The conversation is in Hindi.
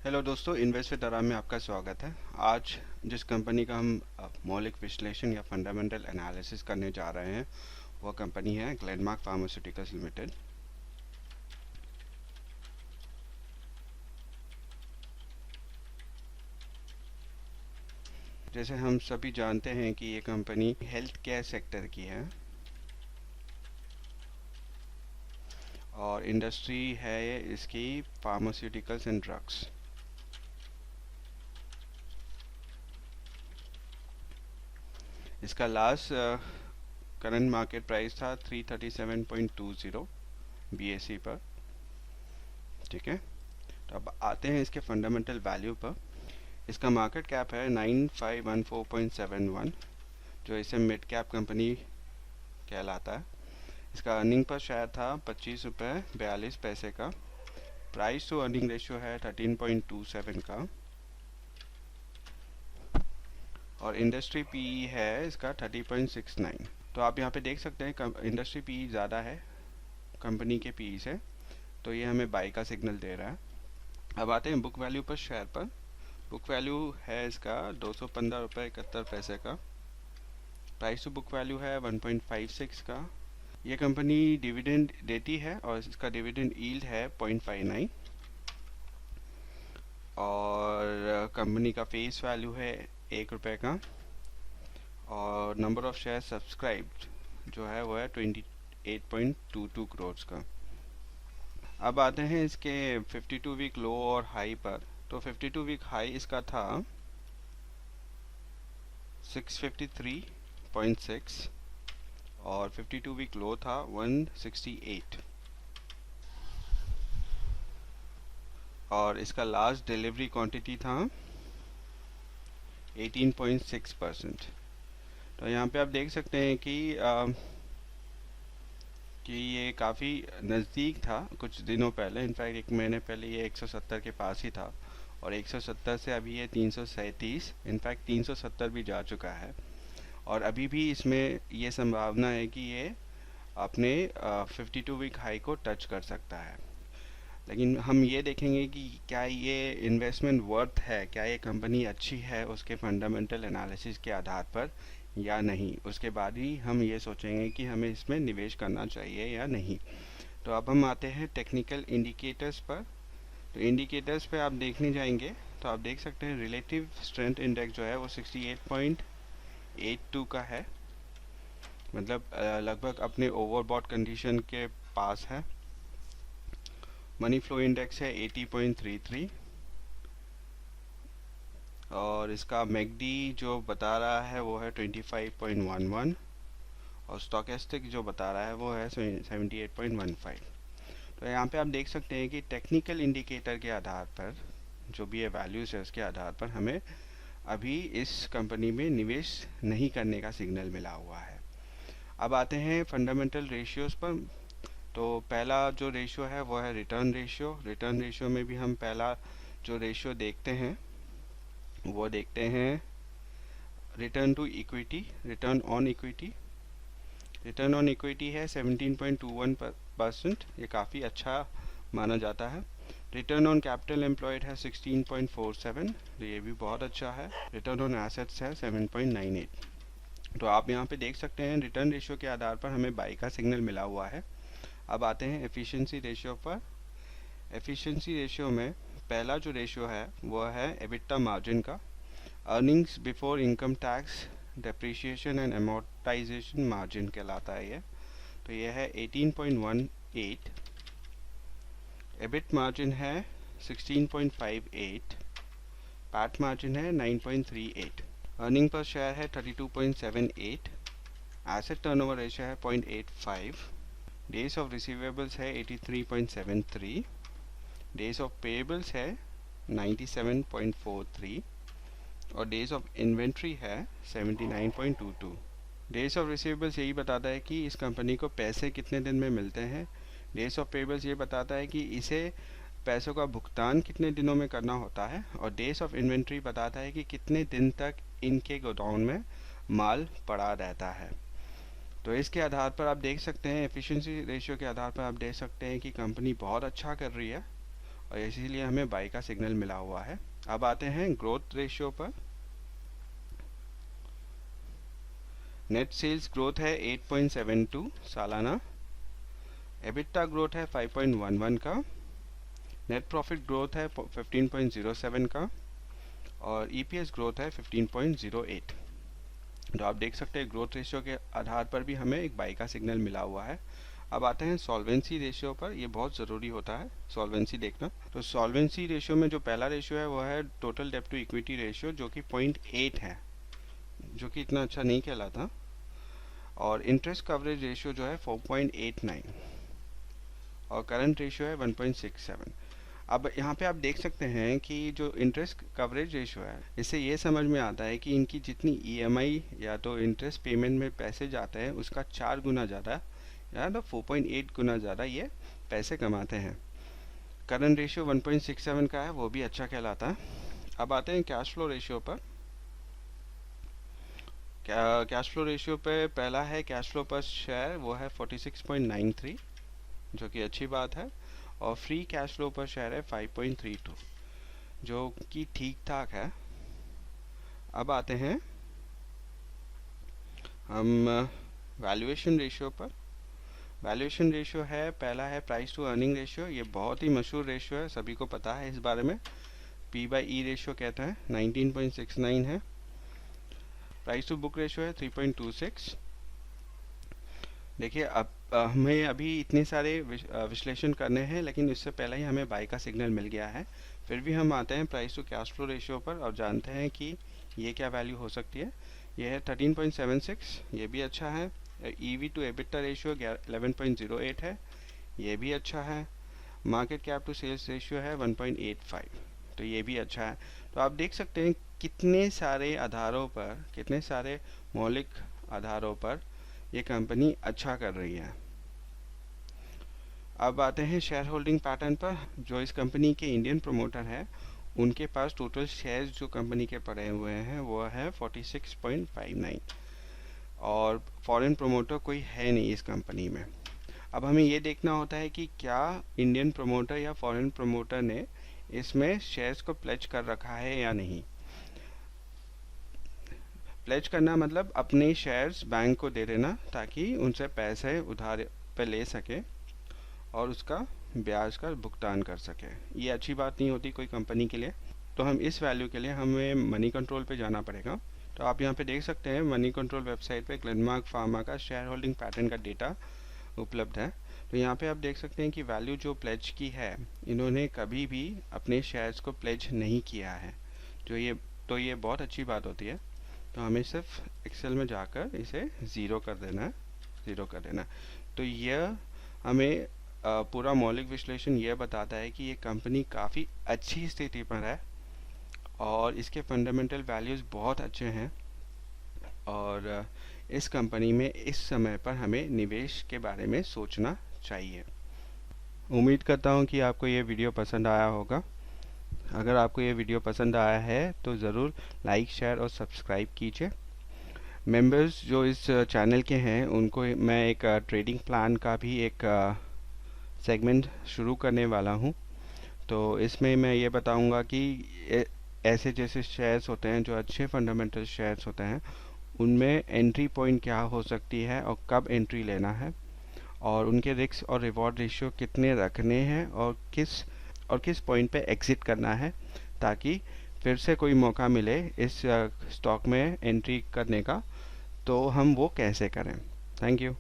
हेलो दोस्तों, इन्वेस्ट विद आराम में आपका स्वागत है। आज जिस कंपनी का हम मौलिक विश्लेषण या फंडामेंटल एनालिसिस करने जा रहे हैं वह कंपनी है ग्लेनमार्क फार्मास्यूटिकल्स लिमिटेड। जैसे हम सभी जानते हैं कि ये कंपनी हेल्थ केयर सेक्टर की है और इंडस्ट्री है इसकी फार्मास्यूटिकल्स एंड ड्रग्स। इसका लास्ट करंट मार्केट प्राइस था 337.20 BSE पर। ठीक है, तो अब आते हैं इसके फंडामेंटल वैल्यू पर। इसका मार्केट कैप है 9514.71, जो इसे मिड कैप कंपनी कहलाता है। इसका अर्निंग पर शेयर था 25 रुपये 42 पैसे का। प्राइस टू अर्निंग रेशियो है 13.27 का और इंडस्ट्री पीई है इसका 30.69। तो आप यहाँ पे देख सकते हैं इंडस्ट्री पीई ज़्यादा है कंपनी के पीई से, तो ये हमें बाई का सिग्नल दे रहा है। अब आते हैं बुक वैल्यू पर शेयर पर। बुक वैल्यू है इसका 215 रुपये 71 पैसे का। प्राइस टू बुक वैल्यू है 1.56 का। ये कंपनी डिविडेंड देती है और इसका डिविडेंड यील्ड है 0.59 और कंपनी का फेस वैल्यू है 1 रुपये का और नंबर ऑफ शेयर सब्सक्राइब्ड जो है वो है 28.22 करोड़ का। अब आते हैं इसके 52 वीक लो और हाई पर। तो 52 वीक हाई इसका था 653.6 और 52 वीक लो था 168 और इसका लास्ट डिलीवरी क्वांटिटी था 18.6%। तो यहाँ पे आप देख सकते हैं कि ये काफ़ी नज़दीक था कुछ दिनों पहले। इनफैक्ट एक महीने पहले ये 170 के पास ही था और 170 से अभी ये 337, इनफैक्ट 370 भी जा चुका है और अभी भी इसमें ये संभावना है कि ये अपने 52 वीक हाई को टच कर सकता है। लेकिन हम ये देखेंगे कि क्या ये इन्वेस्टमेंट वर्थ है, क्या ये कंपनी अच्छी है उसके फंडामेंटल एनालिसिस के आधार पर या नहीं। उसके बाद ही हम ये सोचेंगे कि हमें इसमें निवेश करना चाहिए या नहीं। तो अब हम आते हैं टेक्निकल इंडिकेटर्स पर। तो इंडिकेटर्स पे आप देखने जाएंगे तो आप देख सकते हैं रिलेटिव स्ट्रेंथ इंडेक्स जो है वो 68.82 का है, मतलब लगभग अपने ओवरबॉट कंडीशन के पास है। मनी फ्लो इंडेक्स है 80.33 और इसका मैकडी जो बता रहा है वो है 25.11 और स्टोकेस्टिक जो बता रहा है वो है 78.15। तो यहाँ पे आप देख सकते हैं कि टेक्निकल इंडिकेटर के आधार पर जो भी ये वैल्यूज़ है उसके आधार पर हमें अभी इस कंपनी में निवेश नहीं करने का सिग्नल मिला हुआ है। अब आते हैं फंडामेंटल रेशियोज़ पर। तो पहला जो रेशियो है वो है रिटर्न रेशियो। रिटर्न रेशियो में भी हम पहला जो रेशियो देखते हैं वो देखते हैं return to equity, return on equity. Return on equity है 17.21%, ये काफ़ी अच्छा माना जाता है। रिटर्न ऑन कैपिटल एम्प्लॉयड है 16.47, ये भी बहुत अच्छा है। रिटर्न ऑन एसेट्स है 7.98। तो आप यहाँ पे देख सकते हैं रिटर्न रेशियो के आधार पर हमें बाई का सिग्नल मिला हुआ है। अब आते हैं एफिशिएंसी रेशियो पर। एफिशिएंसी रेशियो में पहला जो रेशियो है वो है एबिटा मार्जिन का। Earnings before income tax depreciation and amortisation margin कहलाता है ये। तो ये है 18.18। एबिट मार्जिन है 16.58। पैट मार्जिन है 9.38। अर्निंग पर शेयर है 32.78। एसेट टर्नओवर रेशियो है 0.85। डेज ऑफ रिसीवेबल्स है 83.73। डेज ऑफ पेएबल्स है 97.43 और डेज ऑफ इन्वेंट्री है 79.22। डेज ऑफ रिसीवेबल्स यही बताता है कि इस कंपनी को पैसे कितने दिन में मिलते हैं। डेज ऑफ पेएबल्स ये बताता है कि इसे पैसों का भुगतान कितने दिनों में करना होता है और डेज ऑफ इन्वेंट्री बताता है कि कितने दिन तक इनके गोडाउन में माल पड़ा रहता है। तो इसके आधार पर आप देख सकते हैं, एफिशिएंसी रेशियो के आधार पर आप देख सकते हैं कि कंपनी बहुत अच्छा कर रही है और इसीलिए हमें बाई का सिग्नल मिला हुआ है। अब आते हैं ग्रोथ रेशियो पर। नेट सेल्स ग्रोथ है 8.72 सालाना, एबिटा ग्रोथ है 5.11 का, नेट प्रॉफिट ग्रोथ है 15.07 का और ईपीएस ग्रोथ है 15.08। तो आप देख सकते हैं ग्रोथ रेशियो के आधार पर भी हमें एक बाई का सिग्नल मिला हुआ है। अब आते हैं सॉल्वेंसी रेशियो पर। ये बहुत ज़रूरी होता है सॉल्वेंसी देखना। तो सॉल्वेंसी रेशियो में जो पहला रेशियो है वो है टोटल डेब्ट टू इक्विटी रेशियो, जो कि 0.8 है, जो कि इतना अच्छा नहीं कहलाता। और इंटरेस्ट कवरेज रेशियो जो है 4.89 और करंट रेशियो है 1.67। अब यहाँ पे आप देख सकते हैं कि जो इंटरेस्ट कवरेज रेशियो है, इससे ये समझ में आता है कि इनकी जितनी ईएमआई या तो इंटरेस्ट पेमेंट में पैसे जाते हैं उसका 4 गुना ज़्यादा या तो 4.8 गुना ज़्यादा ये पैसे कमाते हैं। करंट रेशियो 1.67 का है, वो भी अच्छा कहलाता है। अब आते हैं कैश फ्लो रेशियो पर। कैश फ्लो रेशियो पे पहला है कैश फ्लो पर शेयर, वो है 46.93, जो कि अच्छी बात है। और फ्री कैश फ्लो पर शेयर है 5.32, जो कि ठीक ठाक है। अब आते हैं हम वैल्यूएशन रेशियो पर। वैल्यूएशन रेशियो है, पहला है प्राइस टू अर्निंग रेशियो। ये बहुत ही मशहूर रेशियो है, सभी को पता है इस बारे में। पी बाई ई रेशियो कहते हैं, 19.69 है। प्राइस टू बुक रेशियो है 3.26। देखिए अब हमें अभी इतने सारे विश्लेषण करने हैं, लेकिन इससे पहले ही हमें बाई का सिग्नल मिल गया है। फिर भी हम आते हैं price to cash flow ratio पर और जानते हैं कि ये क्या वैल्यू हो सकती है। ये है 13.76, ये भी अच्छा है। ईवी टू एबिटा रेशियो 11.08 है, ये भी अच्छा है। Market cap to sales ratio है 1.85, तो ये भी अच्छा है। तो आप देख सकते हैं कितने सारे आधारों पर, कितने सारे मौलिक आधारों पर ये कंपनी अच्छा कर रही है। अब आते हैं शेयर होल्डिंग पैटर्न पर। जो इस कंपनी के इंडियन प्रमोटर है, उनके पास टोटल शेयर्स जो कंपनी के पड़े हुए हैं वो है 46.59 और फॉरेन प्रमोटर कोई है नहीं इस कंपनी में। अब हमें ये देखना होता है कि क्या इंडियन प्रमोटर या फॉरेन प्रमोटर ने इसमें शेयर्स को प्लेज कर रखा है या नहीं। प्लेज करना मतलब अपने शेयर्स बैंक को दे देना ताकि उनसे पैसे उधार पे ले सके और उसका ब्याज का भुगतान कर सके। ये अच्छी बात नहीं होती कोई कंपनी के लिए। तो हम इस वैल्यू के लिए हमें मनी कंट्रोल पे जाना पड़ेगा। तो आप यहाँ पे देख सकते हैं मनी कंट्रोल वेबसाइट पे ग्लेनमार्क फार्मा का शेयर होल्डिंग पैटर्न का डेटा उपलब्ध है। तो यहाँ पे आप देख सकते हैं कि वैल्यू जो प्लेज की है, इन्होंने कभी भी अपने शेयर्स को प्लेज नहीं किया है, तो ये बहुत अच्छी बात होती है। तो हमें सिर्फ एक्सेल में जाकर इसे ज़ीरो कर देना। तो यह हमें पूरा मौलिक विश्लेषण यह बताता है कि ये कंपनी काफ़ी अच्छी स्थिति पर है और इसके फंडामेंटल वैल्यूज़ बहुत अच्छे हैं और इस कंपनी में इस समय पर हमें निवेश के बारे में सोचना चाहिए। उम्मीद करता हूँ कि आपको ये वीडियो पसंद आया होगा। अगर आपको ये वीडियो पसंद आया है तो ज़रूर लाइक, शेयर और सब्सक्राइब कीजिए। मेंबर्स जो इस चैनल के हैं उनको मैं एक ट्रेडिंग प्लान का भी एक सेगमेंट शुरू करने वाला हूँ। तो इसमें मैं ये बताऊँगा कि ऐसे जैसे शेयर्स होते हैं जो अच्छे फंडामेंटल शेयर्स होते हैं, उनमें एंट्री पॉइंट क्या हो सकती है और कब एंट्री लेना है और उनके रिस्क और रिवॉर्ड रेशियो कितने रखने हैं और किस पॉइंट पे एग्ज़िट करना है, ताकि फिर से कोई मौका मिले इस स्टॉक में एंट्री करने का तो हम वो कैसे करें। Thank you.